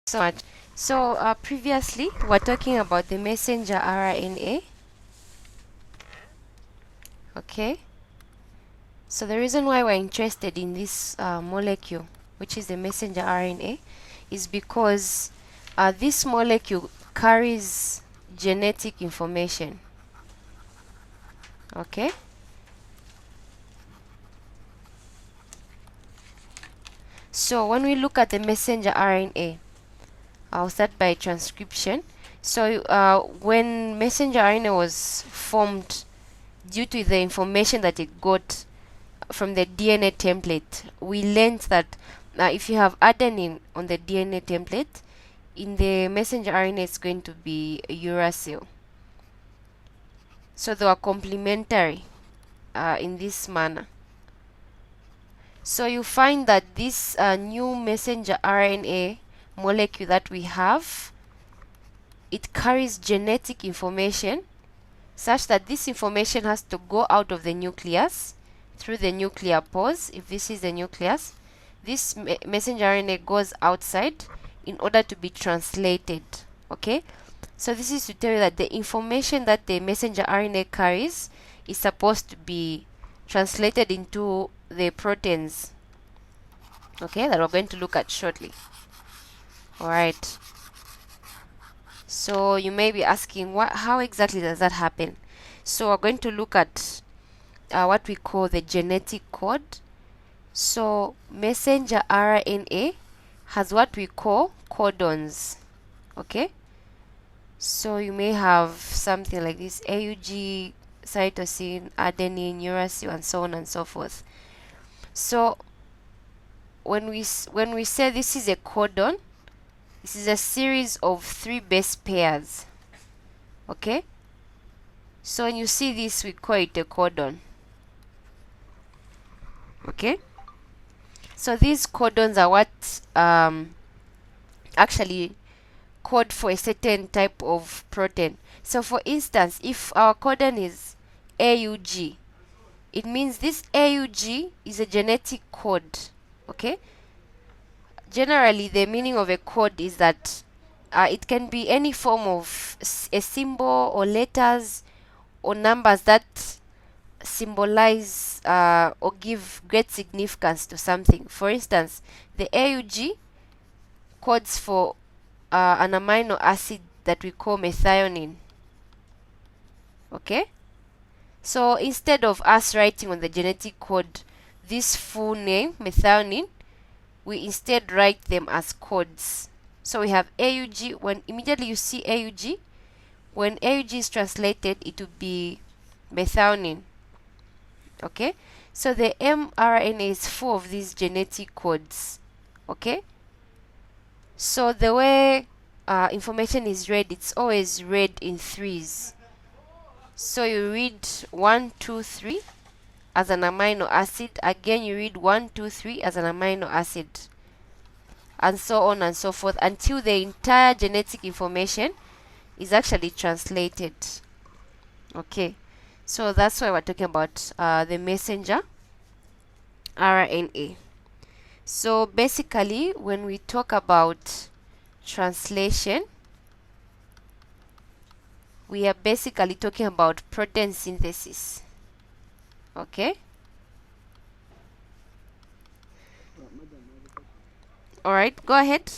So much. So previously we're talking about the messenger RNA. Okay, so the reason why we're interested in this molecule, which is the messenger RNA, is because this molecule carries genetic information. Okay, so when we look at the messenger RNA, I'll start by transcription. So when messenger RNA was formed, due to the information that it got from the DNA template, we learned that if you have adenine on the DNA template, in the messenger RNA it's going to be a uracil. So they are complementary in this manner. So you find that this new messenger RNA molecule that we have, it carries genetic information such that this information has to go out of the nucleus through the nuclear pores. If this is the nucleus, this messenger RNA goes outside in order to be translated. Okay, so this is to tell you that the information that the messenger RNA carries is supposed to be translated into the proteins, okay, that we're going to look at shortly. All right, so you may be asking, how exactly does that happen? So we're going to look at what we call the genetic code. So messenger RNA has what we call codons. Okay, so you may have something like this: AUG, cytosine, adenine, uracil, and so on and so forth. So when we say this is a codon, this is a series of 3 base pairs. Okay, so when you see this, we call it a codon. Okay, so these codons are what actually code for a certain type of protein. So for instance, if our codon is AUG, it means this AUG is a genetic code. Okay, generally the meaning of a code is that it can be any form of a symbol or letters or numbers that symbolize or give great significance to something. For instance, the AUG codes for an amino acid that we call methionine. Okay, so instead of us writing on the genetic code this full name methionine, we instead write them as codes. So we have AUG. When immediately you see AUG, when AUG is translated, it will be methionine. Okay, so the mRNA is full of these genetic codes. Okay, so the way information is read, it's always read in threes. So you read 1, 2, 3 as an amino acid. Again, you read 1, 2, 3 as an amino acid, and so on and so forth until the entire genetic information is actually translated. Okay, so that's why we're talking about the messenger RNA. So basically, when we talk about translation, we are basically talking about protein synthesis. Okay, all right, go ahead.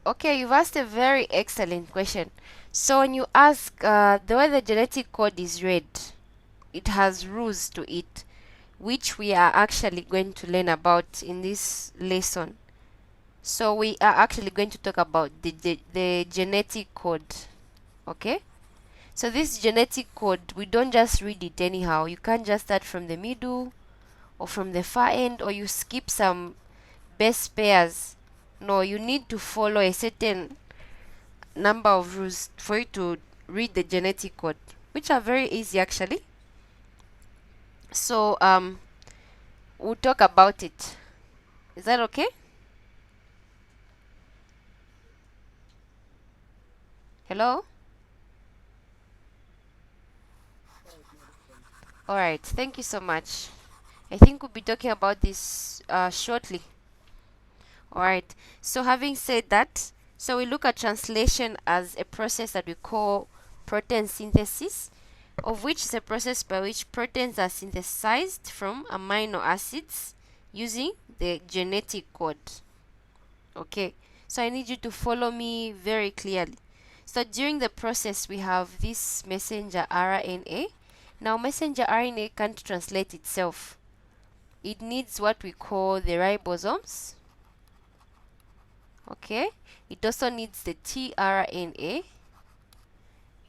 Okay, you've asked a very excellent question. So when you ask the way the genetic code is read, it has rules to it, which we are actually going to learn about in this lesson. So we are actually going to talk about the genetic code. Okay, so this genetic code, we don't just read it anyhow. You can't just start from the middle or from the far end, or you skip some base pairs. No, you need to follow a certain number of rules for you to read the genetic code, which are very easy actually. So we'll talk about it. Is that okay? Hello? All right, thank you so much. I think we'll be talking about this shortly. All right, so having said that, so we look at translation as a process that we call protein synthesis, of which is a process by which proteins are synthesized from amino acids using the genetic code. Okay, so I need you to follow me very clearly. So during the process, we have this messenger RNA. Now, messenger RNA can't translate itself. It needs what we call the ribosomes. Okay, it also needs the tRNA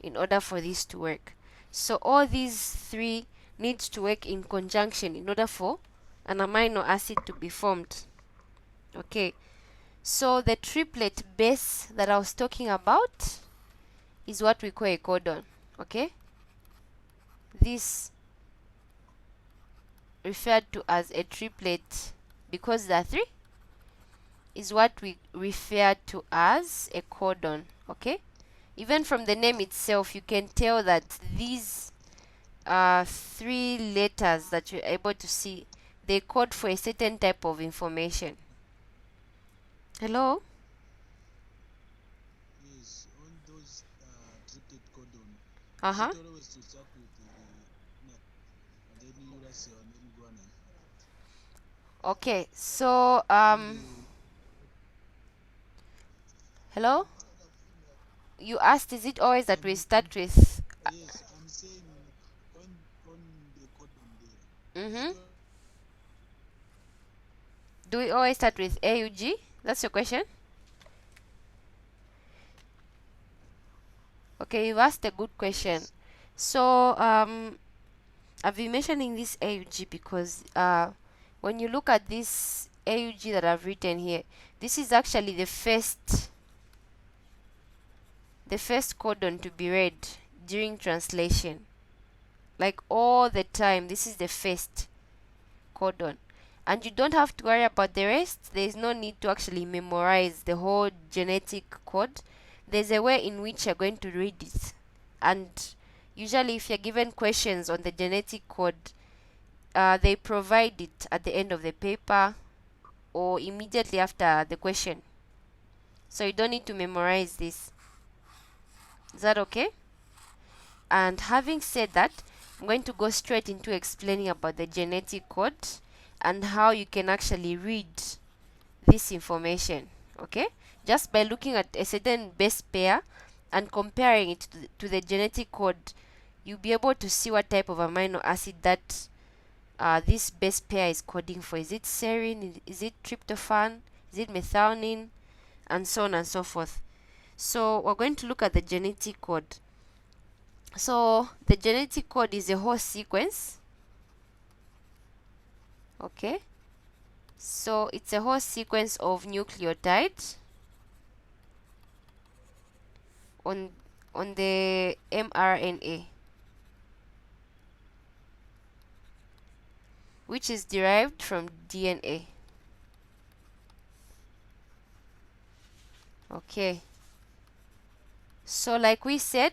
in order for this to work. So all these three need to work in conjunction in order for an amino acid to be formed. Okay, so the triplet base that I was talking about is what we call a codon. Okay, this referred to as a triplet because there are three is what we refer to as a codon. Okay, even from the name itself you can tell that these three letters that you're able to see, they code for a certain type of information. Hello? Yes, on those triplet codon, Uh-huh. is it always to start with the NAP and then uracil and then guanine? Okay, so On the hello? You asked, is it always that we start with yes, I'm saying on on the codon there, is mm-hmm. it Do we always start with AUG? That's your question? Okay, you've asked a good question. yes? So I've been mentioning this AUG because when you look at this AUG that I've written here, this is actually the first codon to be read during translation. Like all the time, this is the first codon. And you don't have to worry about the rest. There is no need to actually memorize the whole genetic code. There's a way in which you're going to read it. And usually, if you're given questions on the genetic code, they provide it at the end of the paper or immediately after the question. So you don't need to memorize this. Is that okay? And having said that, I'm going to go straight into explaining about the genetic code and how you can actually read this information. Okay, just by looking at a certain base pair and comparing it to the genetic code, you'll be able to see what type of amino acid that this base pair is coding for. Is it serine? Is it tryptophan? Is it methionine? And so on and so forth. So we're going to look at the genetic code. So the genetic code is a whole sequence. Okay, so it's a whole sequence of nucleotides on the mRNA, which is derived from DNA. Okay, so like we said,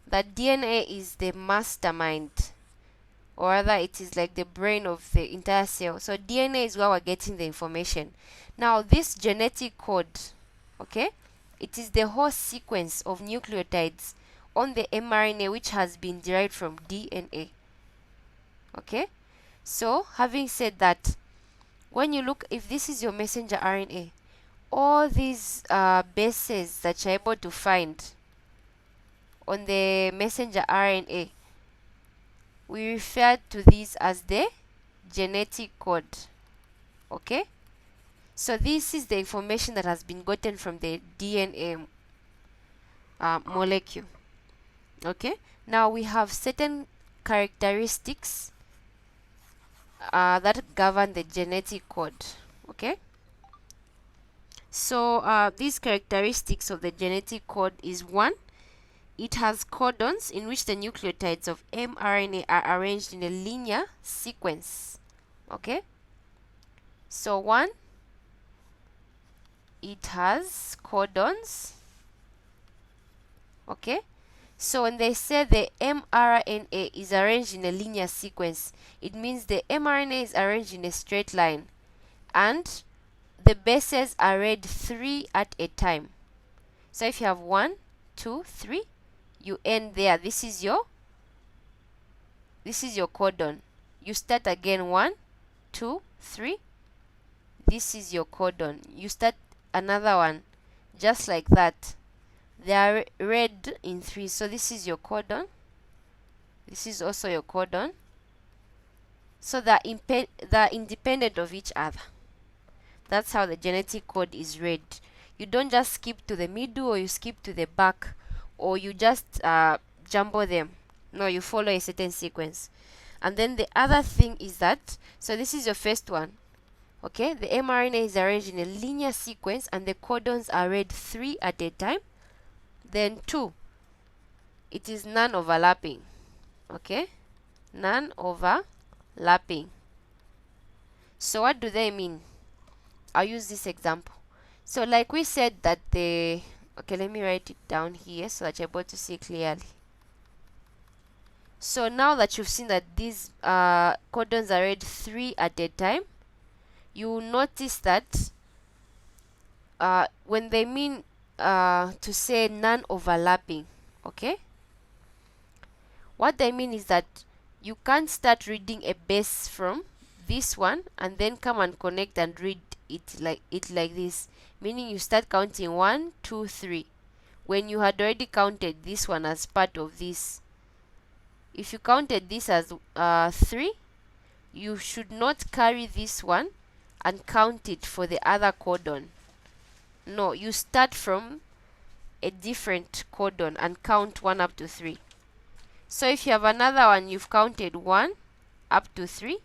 that DNA is the mastermind, or rather it is like the brain of the entire cell. So DNA is where we're getting the information. Now this genetic code, okay, it is the whole sequence of nucleotides on the mRNA which has been derived from DNA. Okay, so having said that, when you look, if this is your messenger RNA, all these bases that you're able to find on the messenger RNA, we refer to these as the genetic code. Okay, so this is the information that has been gotten from the DNA molecule. Okay, now we have certain characteristics that govern the genetic code. Okay, so these characteristics of the genetic code is one, it has codons in which the nucleotides of mRNA are arranged in a linear sequence. Okay, so 1, it has codons. Okay, so when they say the mRNA is arranged in a linear sequence, it means the mRNA is arranged in a straight line and the bases are read 3 at a time. So if you have 1, 2, 3, you end there. This is your codon. You start again 1, 2, 3. This is your codon. You start another one just like that. They are read in 3. So this is your codon. This is also your codon. So they're independent of each other. That's how the genetic code is read. You don't just skip to the middle, or you skip to the back, or you just jumble them. No, you follow a certain sequence. And then the other thing is that, so this is your first one. Okay, the mRNA is arranged in a linear sequence and the codons are read 3 at a time. Then 2, it is non-overlapping. Okay, non-overlapping. So what do they mean? I'll use this example. So like we said that the, okay, let me write it down here so that you're able to see clearly. So now that you've seen that these codons are read 3 at a time, you will notice that when they mean to say non-overlapping, okay, what they mean is that you can't start reading a base from this one and then come and connect and read it like this, meaning you start counting 1, 2, 3 when you had already counted this one as part of this. If you counted this as 3, you should not carry this one and count it for the other codon. No, you start from a different codon and count 1 up to 3. So if you have another one, you've counted 1 up to 3,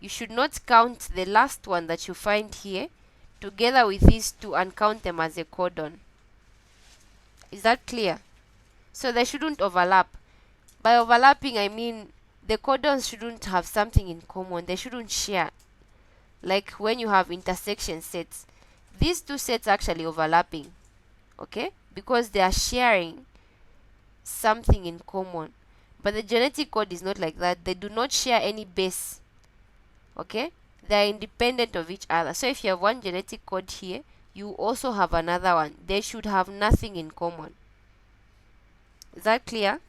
you should not count the last one that you find here together with these two and count them as a codon. Is that clear? So they shouldn't overlap. By overlapping, I mean the codons shouldn't have something in common. They shouldn't share. Like when you have intersection sets, these two sets are actually overlapping, okay, because they are sharing something in common. But the genetic code is not like that. They do not share any base, okay, they are independent of each other. So if you have one genetic code here, you also have another one. They should have nothing in common. Is that clear?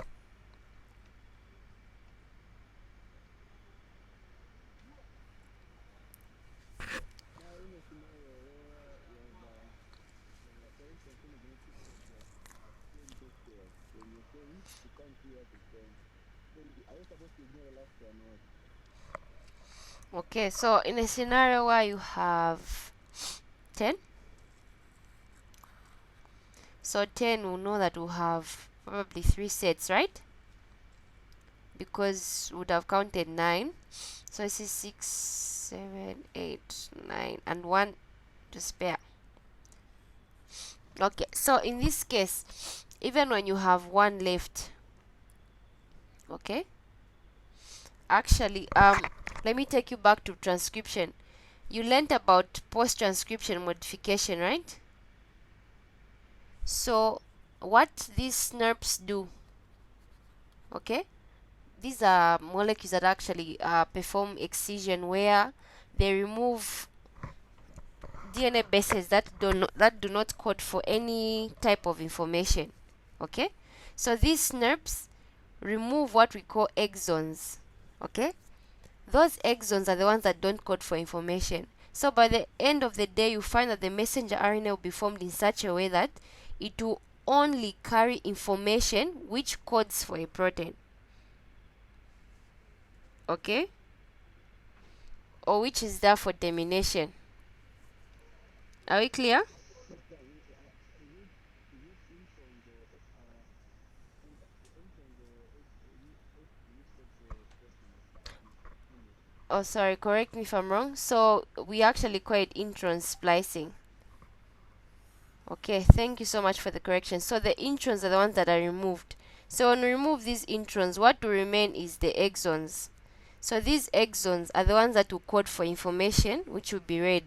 Okay, so in a scenario where you have 10, so 10, we'll know that we'll have probably 3 sets, right? Because we would have counted 9. So this is 6, 7, 8, 9, and 1 to spare. Okay, so in this case, even when you have 1 left, okay, actually, let me take you back to transcription. You learned about post-transcription modification, right? So what these SNRPs do, okay, these are molecules that actually perform excision, where they remove DNA bases that do not code for any type of information. Okay, so these SNRPs remove what we call exons. Okay, those exons are the ones that don't code for information. So by the end of the day, you find that the messenger RNA will be formed in such a way that it will only carry information which codes for a protein. Okay, or which is there for termination. Are we clear? Oh, sorry, correct me if I'm wrong. So we actually call it intron splicing. Okay, thank you so much for the correction. So the introns are the ones that are removed. So when we remove these introns, what will remain is the exons. So these exons are the ones that will code for information, which will be read.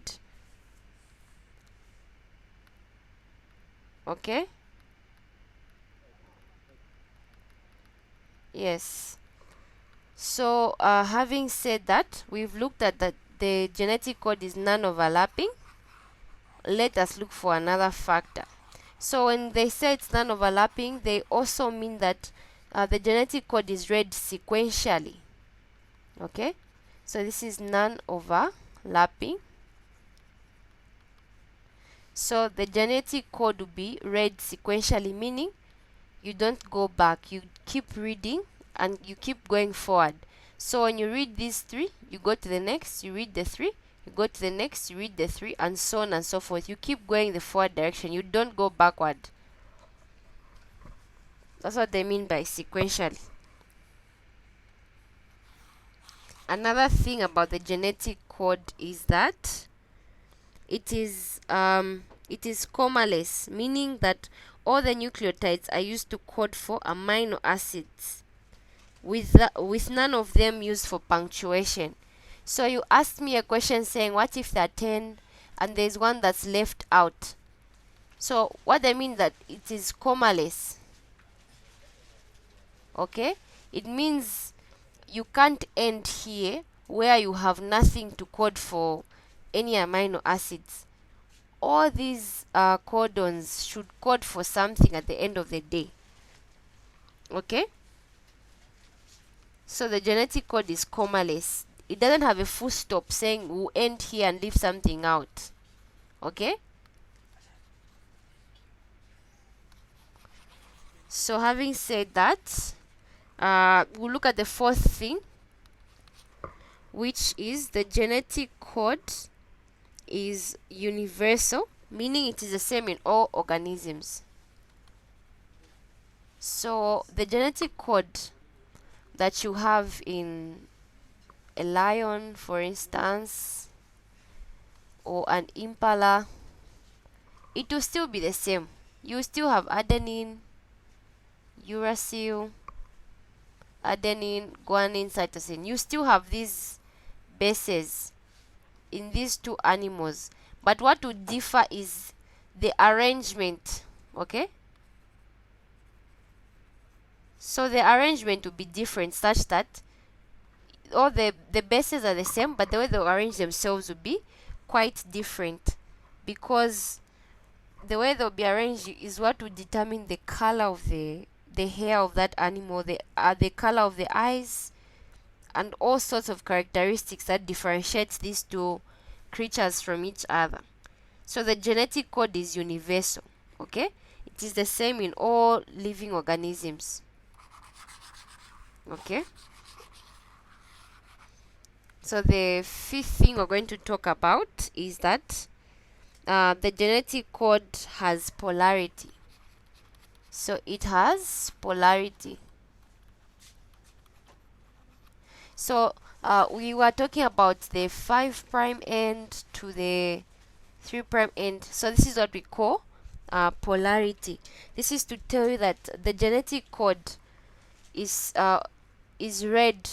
Okay? Yes. So having said that, we've looked at that the genetic code is non-overlapping. Let us look for another factor. So when they say it's non-overlapping, they also mean that the genetic code is read sequentially. Okay, so this is non-overlapping. So the genetic code will be read sequentially, meaning you don't go back, you keep reading and you keep going forward. So when you read these three, you go to the next, you read the three, you go to the next, you read the three, and so on and so forth. You keep going the forward direction, you don't go backward. That's what they mean by sequentially. Another thing about the genetic code is that it is commaless, meaning that all the nucleotides are used to code for amino acids, with none of them used for punctuation. So you asked me a question saying, what if there are 10 and there's one that's left out? So what I mean that it is commaless. Okay, it means you can't end here where you have nothing to code for any amino acids. All these codons should code for something at the end of the day. Okay, so the genetic code is commaless. It doesn't have a full stop saying we'll end here and leave something out. Okay, so having said that, we'll look at the fourth thing, which is the genetic code is universal, meaning it is the same in all organisms. So the genetic code that you have in a lion, for instance, or an impala, it will still be the same. You still have adenine, uracil, adenine, guanine, cytosine. You still have these bases in these two animals, but what would differ is the arrangement. Okay, so the arrangement will be different, such that all the bases are the same, but the way they arrange themselves will be quite different, because the way they'll be arranged is what will determine the color of the hair of that animal, the color of the eyes, and all sorts of characteristics that differentiates these two creatures from each other. So the genetic code is universal. Okay, it is the same in all living organisms. Okay, so the fifth thing we're going to talk about is that the genetic code has polarity. So it has polarity. So we were talking about the 5' end to the 3' end. So this is what we call polarity. This is to tell you that the genetic code is read,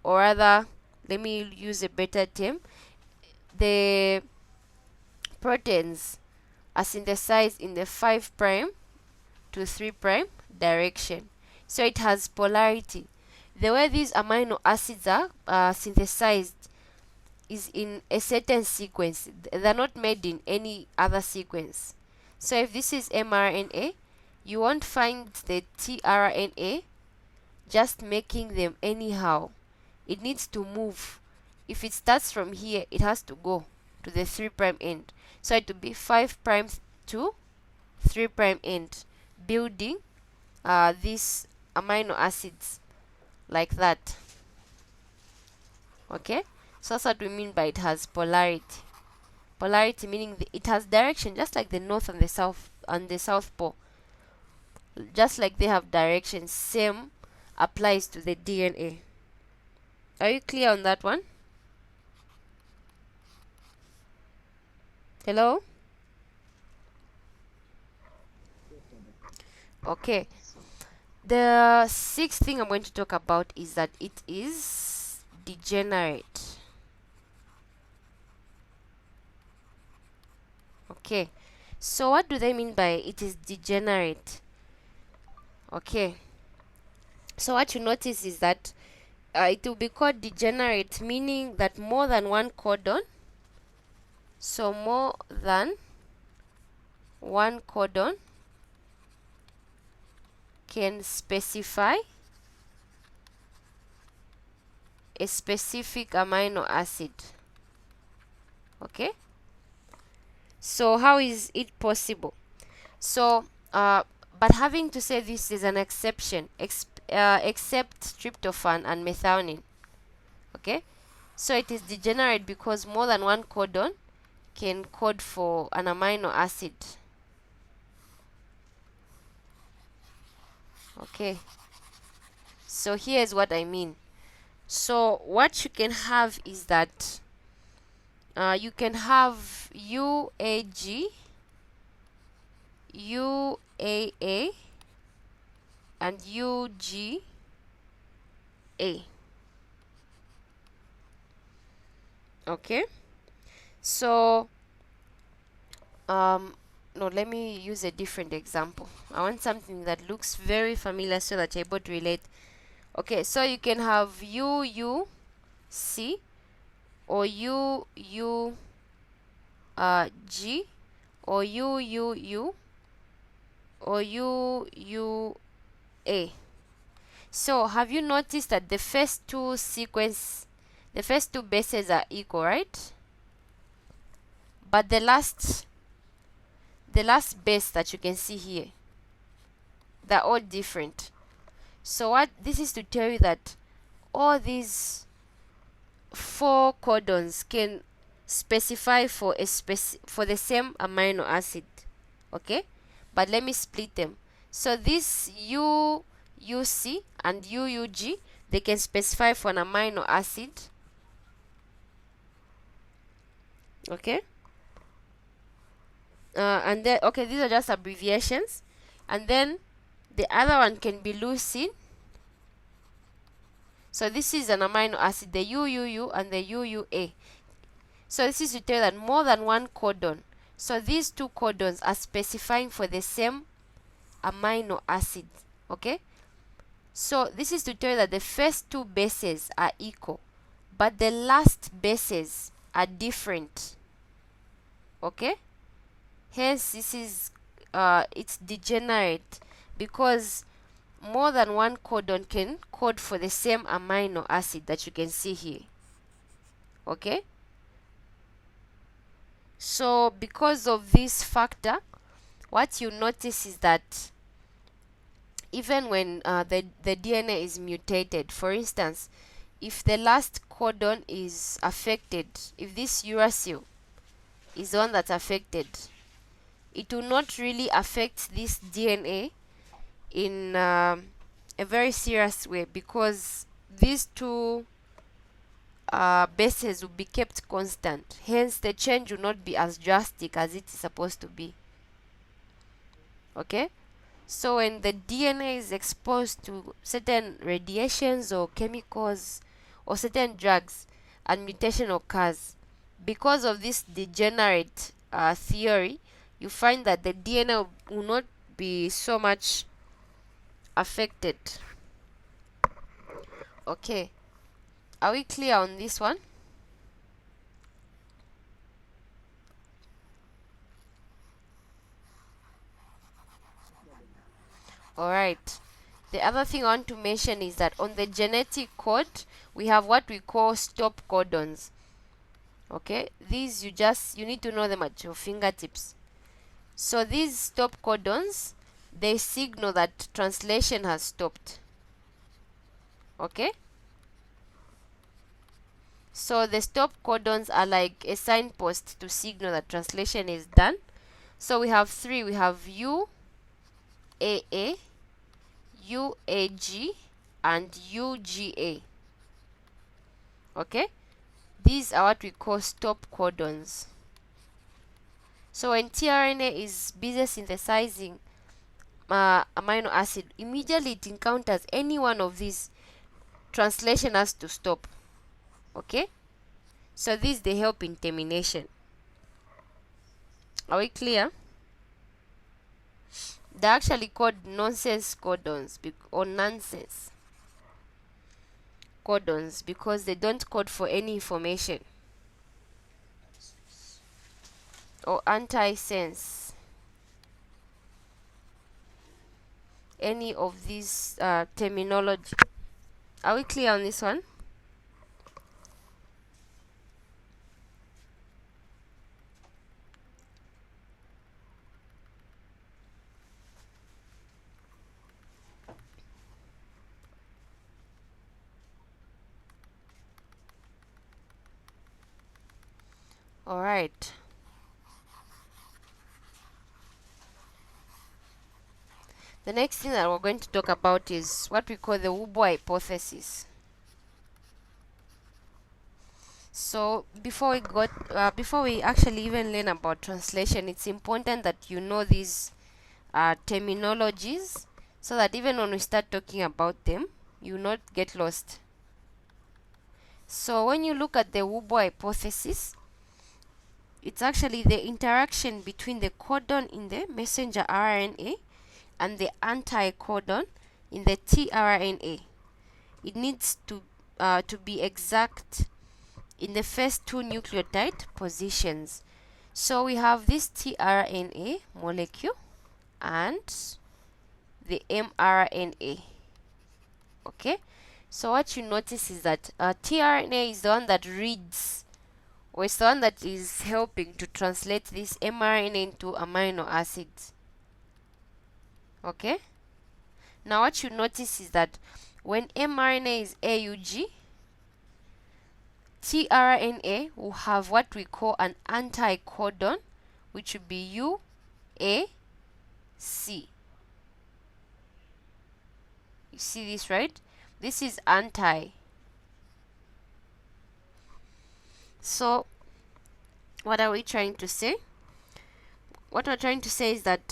or rather, let me use a better term, the proteins are synthesized in the 5' to 3' direction. So it has polarity. The way these amino acids are synthesized is in a certain sequence. They're not made in any other sequence. So if this is mRNA, you won't find the tRNA just making them anyhow. It needs to move. If it starts from here, it has to go to the 3' end. So it will be 5' to 3' end, building these amino acids like that. Okay, so that's what we mean by it has polarity. Polarity meaning it has direction, just like the north and the south pole. Just like they have direction, same applies to the DNA. Are you clear on that one? Hello? Okay, the sixth thing I'm going to talk about is that it is degenerate. Okay, so what do they mean by it is degenerate? Okay, so what you notice is that it will be called degenerate, meaning that more than one codon, so more than one codon can specify a specific amino acid. Okay, so how is it possible? So but having to say this is an exception, except tryptophan and methionine. Okay, so it is degenerate because more than one codon can code for an amino acid. Okay, so here's what I mean. So what you can have is that you can have UAG, UAA, and UGA. Okay, so no, let me use a different example. I want something that looks very familiar so that you're able to relate. Okay, so you can have UUC or UUG or UUU or UUA. So have you noticed that the first two bases are equal, right? But the last base that you can see here, they're all different. So what this is to tell you that all these 4 codons can specify for for the same amino acid. Okay, but let me split them. So this UUC and UUG, they can specify for an amino acid. Okay, and then okay, these are just abbreviations, and then the other one can be leucine. So this is an amino acid, the UUU and the UUA. So this is to tell that more than one codon. So these 2 codons are specifying for the same amino acid. Okay, so this is to tell you that the first 2 bases are equal, but the last bases are different. Okay, hence this is it's degenerate because more than one codon can code for the same amino acid that you can see here. Okay, so because of this factor, what you notice is that even when the DNA is mutated, for instance, if the last codon is affected, if this uracil is the one that's affected, it will not really affect this DNA in a very serious way because these 2 bases will be kept constant. Hence, the change will not be as drastic as it is supposed to be. Okay, so when the DNA is exposed to certain radiations or chemicals or certain drugs and mutation occurs, because of this degenerate theory, you find that the DNA will not be so much affected. Okay, are we clear on this one? Alright, the other thing I want to mention is that on the genetic code we have what we call stop codons. Okay, these you need to know them at your fingertips. So these stop codons, they signal that translation has stopped. Okay, so the stop codons are like a signpost to signal that translation is done. So we have 3. We have UAA, UAG, and UGA. Okay, these are what we call stop codons. So when tRNA is busy synthesizing amino acid, immediately it encounters any one of these, translation has to stop. Okay, so these they help in termination. Are we clear? They're actually called nonsense codons or nonsense codons because they don't code for any information, or anti-sense, any of these terminology. Are we clear on this one? All right. The next thing that we're going to talk about is what we call the WUBO hypothesis. So before we actually even learn about translation, it's important that you know these terminologies, so that even when we start talking about them, you not get lost. So when you look at the WUBO hypothesis, it's actually the interaction between the codon in the messenger RNA and the anticodon in the tRNA. It needs to be exact in the first two nucleotide positions. So we have this tRNA molecule and the mRNA. Okay, so what you notice is that tRNA is the one that reads, or it's the one that is helping to translate this mRNA into amino acids. Okay, now what you notice is that when mRNA is AUG, tRNA will have what we call an anticodon, which would be UAC. You see this, right? This is anti. So what are we trying to say? What we're trying to say is that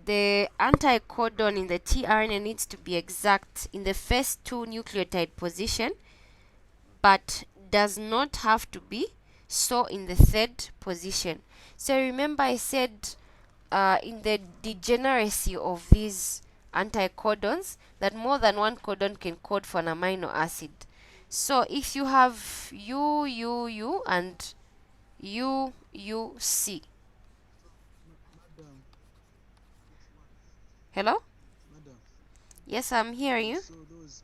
the anticodon in the tRNA needs to be exact in the first two nucleotide position, but does not have to be so in the third position. So remember I said in the degeneracy of these anticodons that more than one codon can code for an amino acid. So if you have U and UUC. Madam, Hello? madam. Yes, I'm hearing you. So those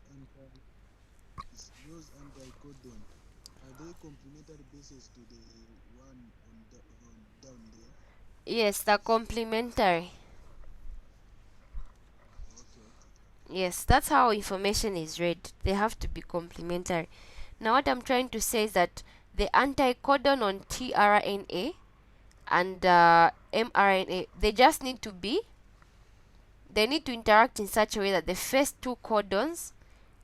anticodon, are they complementary bases to the one on down there? Yes, they're complementary. Okay. Yes, that's how information is read. They have to be complementary. Now what I'm trying to say is that the anticodon on tRNA and mRNA, they just need to interact in such a way that the first two codons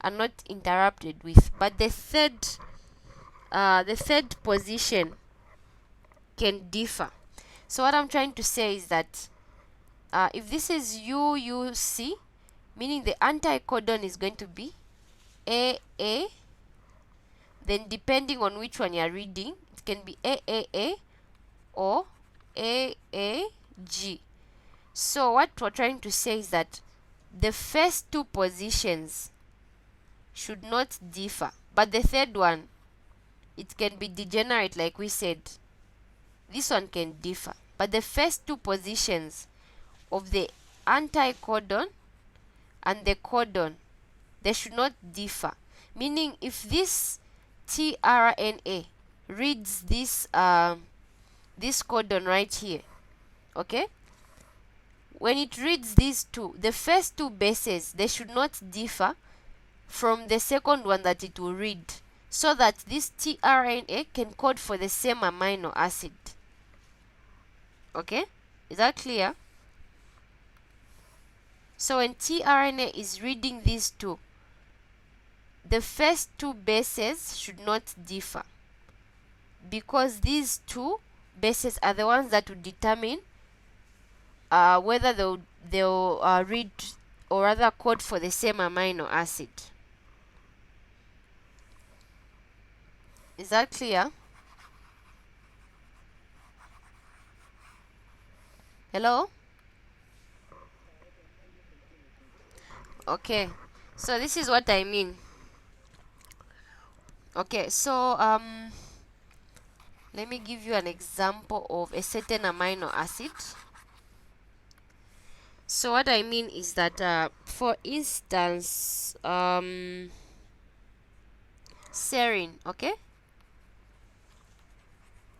are not interrupted with, but the third position can differ. So what I'm trying to say is that if this is UUC, meaning the anticodon is going to be AA, then depending on which one you are reading, it can be AAA or AAG. So what we're trying to say is that the first two positions should not differ, but the third one, it can be degenerate like we said. This one can differ, but the first two positions of the anticodon and the codon, they should not differ. Meaning if this tRNA reads this this codon right here, okay, when it reads these two, the first two bases, they should not differ from the second one that it will read, so that this tRNA can code for the same amino acid. Okay, is that clear? So when tRNA is reading these two, the first two bases should not differ, because these two bases are the ones that will determine whether they'll read or rather code for the same amino acid. Is that clear? Hello? Okay, so this is what I mean. Okay, so let me give you an example of a certain amino acid. So what I mean is that for instance, serine, okay,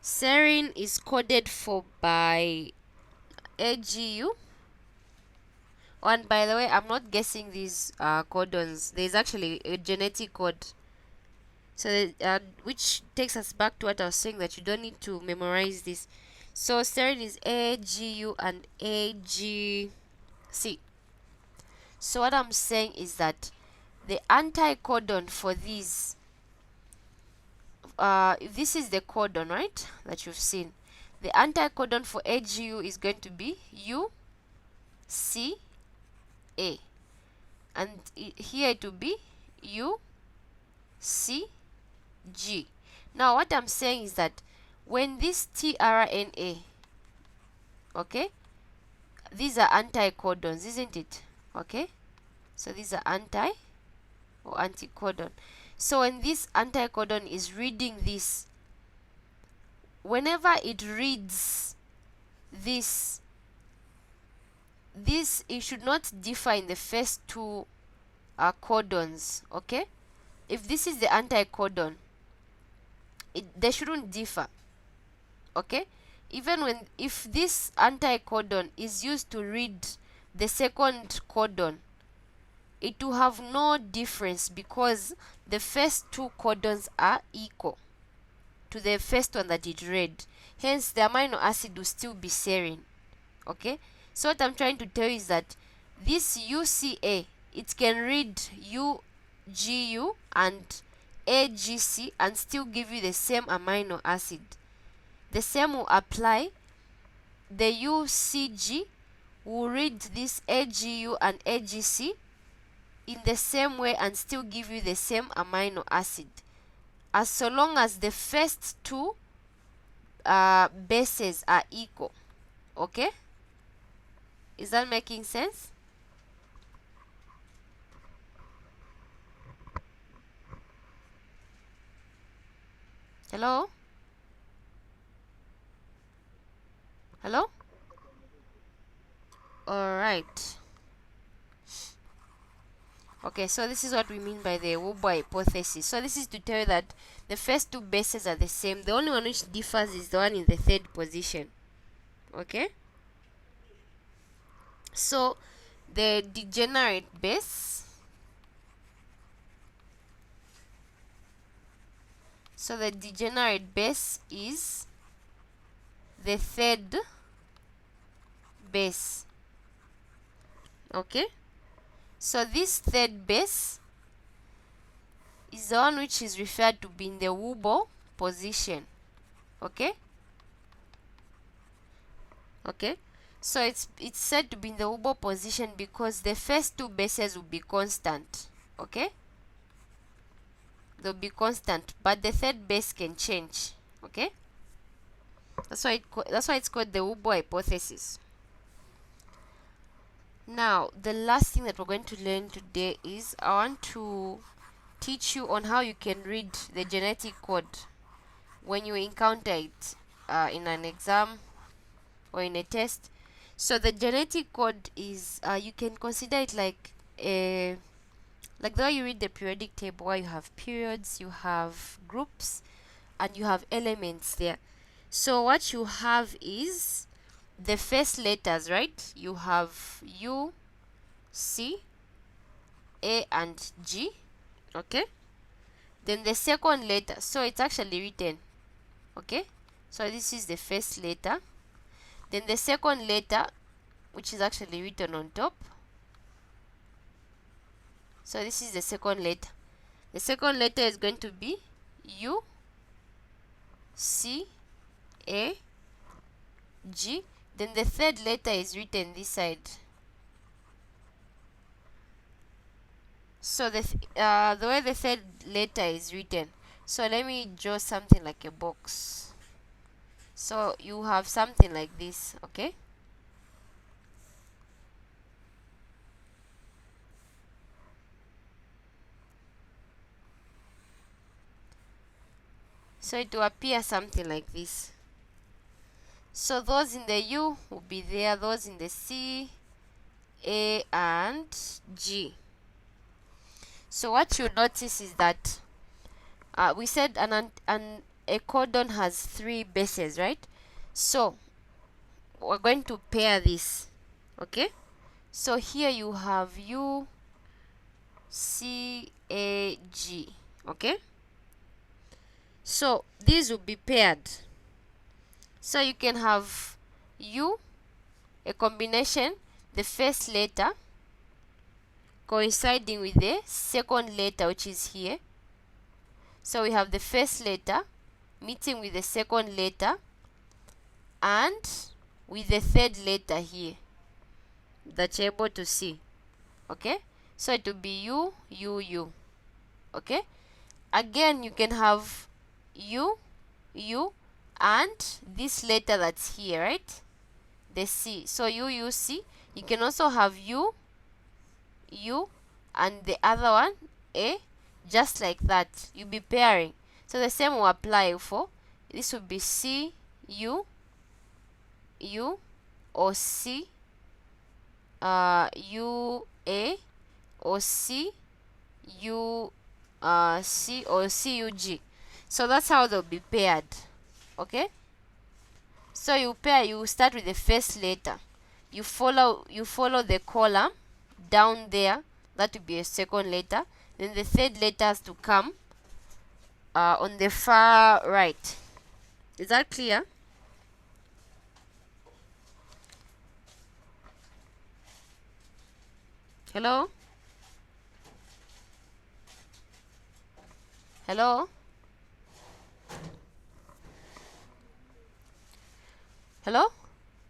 serine is coded for by AGU. And by the way, I'm not guessing these codons. There's actually a genetic code. So which takes us back to what I was saying, that you don't need to memorize this. So serine is AGU and AGC. So what I'm saying is that the anticodon for these, this is the codon, right, that you've seen. The anticodon for AGU is going to be UCA, and here it will be UCG. Now what I'm saying is that when this tRNA, okay, these are anticodons, isn't it? Okay, so these are anticodon. So when this anticodon is reading this, whenever it reads this, it should not differ in the first two codons. Okay, if this is the anticodon, they shouldn't differ. Okay, even if this anticodon is used to read the second codon, it will have no difference because the first two codons are equal to the first one that it read. Hence the amino acid will still be serine. Okay, so what I'm trying to tell you is that this UCA, it can read UGU and AGC and still give you the same amino acid. The same will apply. The UCG will read this AGU and AGC in the same way and still give you the same amino acid, as so long as the first two bases are equal. Okay, is that making sense? Hello? Hello? All right. Okay, so this is what we mean by the Wubo hypothesis. So this is to tell you that the first two bases are the same. The only one which differs is the one in the third position. Okay, so the degenerate base, so the degenerate base is the third base. Okay, so this third base is the one which is referred to be in the Wubo position. Okay, okay, so it's said to be in the Wubo position because the first two bases will be constant. Okay, they'll be constant, but the third base can change. Okay, that's why it's called the Wubo hypothesis. Now the last thing that we're going to learn today is I want to teach you on how you can read the genetic code when you encounter it in an exam or in a test. So the genetic code is you can consider it like the way you read the periodic table, where you have periods, you have groups, and you have elements there. So what you have is the first letters, right? You have U, C, A, and G. Okay, then the second letter, so it's actually written. Okay, so this is the first letter, then the second letter, which is actually written on top. So this is the second letter. The second letter is going to be U, C, A, G. then the third letter is written this side. So the way the third letter is written, so let me draw something like a box. So you have something like this, okay? So it will appear something like this. So those in the U will be there, those in the C, A, and G. So what you notice is that we said a codon has 3 bases, right? So we're going to pair this, okay? So here you have U, C, A, G, okay? So these will be paired. So you can have U, a combination, the first letter coinciding with the second letter, which is here. So we have the first letter meeting with the second letter and with the third letter here that you're able to see, okay? So it will be U, U, U, okay? Again, you can have U, U, and this letter that's here, right? The C. So U, U, C. You can also have U, U, and the other one A, just like that. You'll be pairing. So the same will apply for this. Will be C, U, U, or C, U, A, or C, U, C, or C, U, G. So that's how they'll be paired, okay? So you start with the first letter. You follow the column down there. That will be a second letter. Then the third letter has to come on the far right. Is that clear? Hello? Hello? Hello?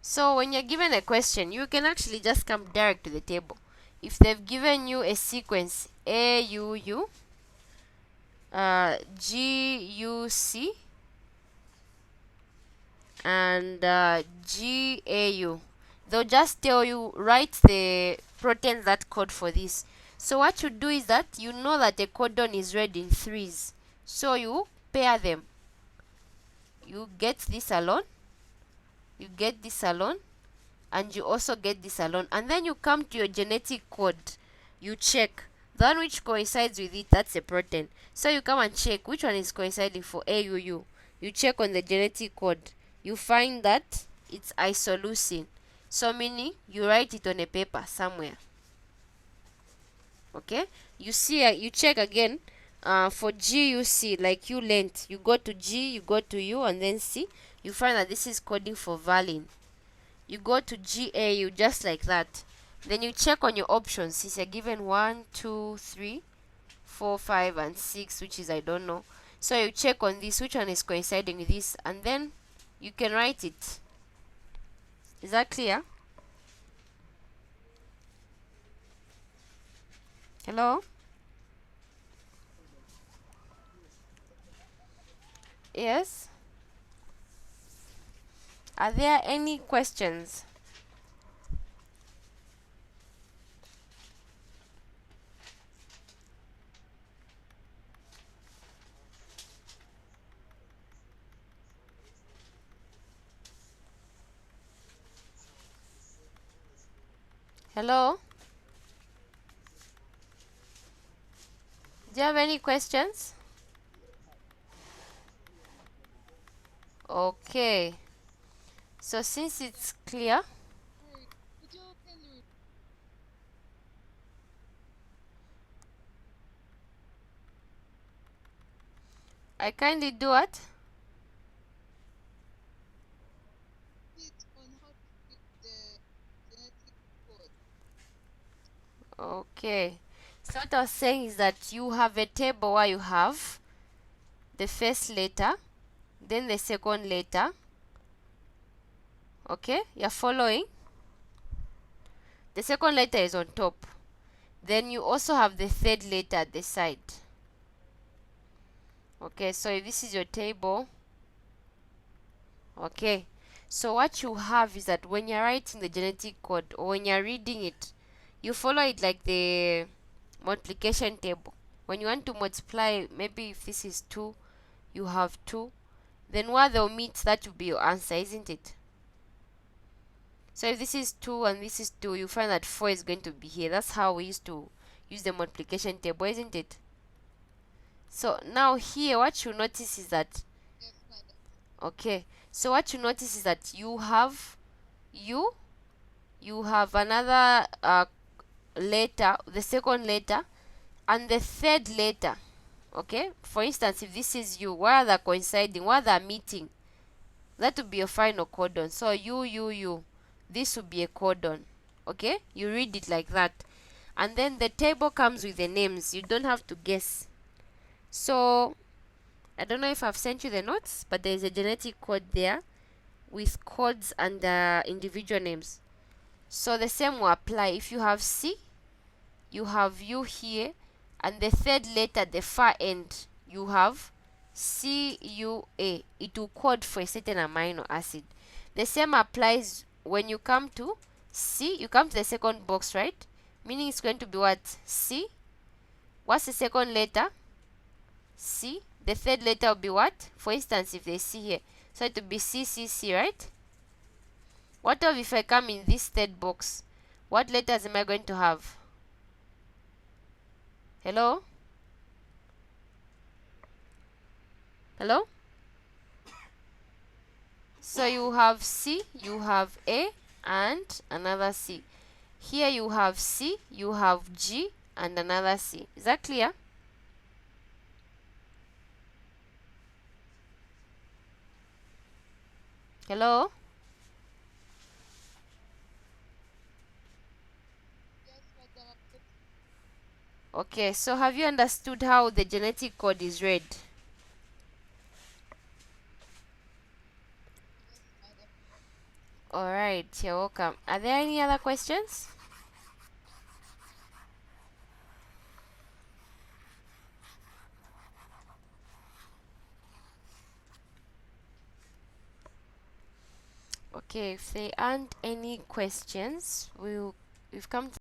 So when you're given a question, you can actually just come direct to the table. If they've given you a sequence A, U, U, G, U, C, and G, A, U, they'll just tell you, write the proteins that code for this. So what you do is that you know that a codon is read in 3s. So you pair them. You get this alone, you get this alone, and you also get this alone. And then you come to your genetic code. You check. The one which coincides with it, that's a protein. So you come and check which one is coinciding for AUU. You check on the genetic code. You find that it's isoleucine. So meaning you write it on a paper somewhere. Okay? You see, you check again for GUC, like U length. You go to G, you go to U, and then C. You find that this is coding for valine. You go to GAU just like that. Then you check on your options. Since you're given 1, 2, 3, 4, 5, and 6, which is I don't know. So you check on this, which one is coinciding with this, and then you can write it. Is that clear? Hello? Yes? Are there any questions? Hello? Do you have any questions? Okay. So since it's clear, I kindly do what? Okay. So what I was saying is that you have a table where you have the first letter, then the second letter, Okay, you're following. The second letter is on top. Then you also have the third letter at the side. Okay, so if this is your table, okay, so what you have is that when you're writing the genetic code or when you're reading it, you follow it like the multiplication table. When you want to multiply, maybe if this is 2, you have 2, then what they'll meet, that will be your answer, isn't it? So if this is 2 and this is 2, you find that 4 is going to be here. That's how we used to use the multiplication table, isn't it? So now here what you notice is that, okay, so what you notice is that you have another letter, the second letter and the third letter. Okay, for instance, if this is you, where they're coinciding, where they're meeting, that would be your final codon. So you, this would be a codon. Okay, you read it like that, and then the table comes with the names. You don't have to guess. So I don't know if I've sent you the notes, but there is a genetic code there with codes and individual names. So the same will apply. If you have C, you have U here, and the third letter at the far end, you have CUA. It will code for a certain amino acid. The same applies when you come to C. You come to the second box, right? Meaning it's going to be what? C. What's the second letter? C. The third letter will be what? For instance, if they C here, so it will be CCC, right? What if I come in this third box? What letters am I going to have? Hello? Hello? So you have C, you have A, and another C. Here you have C, you have G, and another C. Is that clear? Hello? Okay, so have you understood how the genetic code is read? Alright, you're welcome. Are there any other questions? Okay, if there aren't any questions, we've come to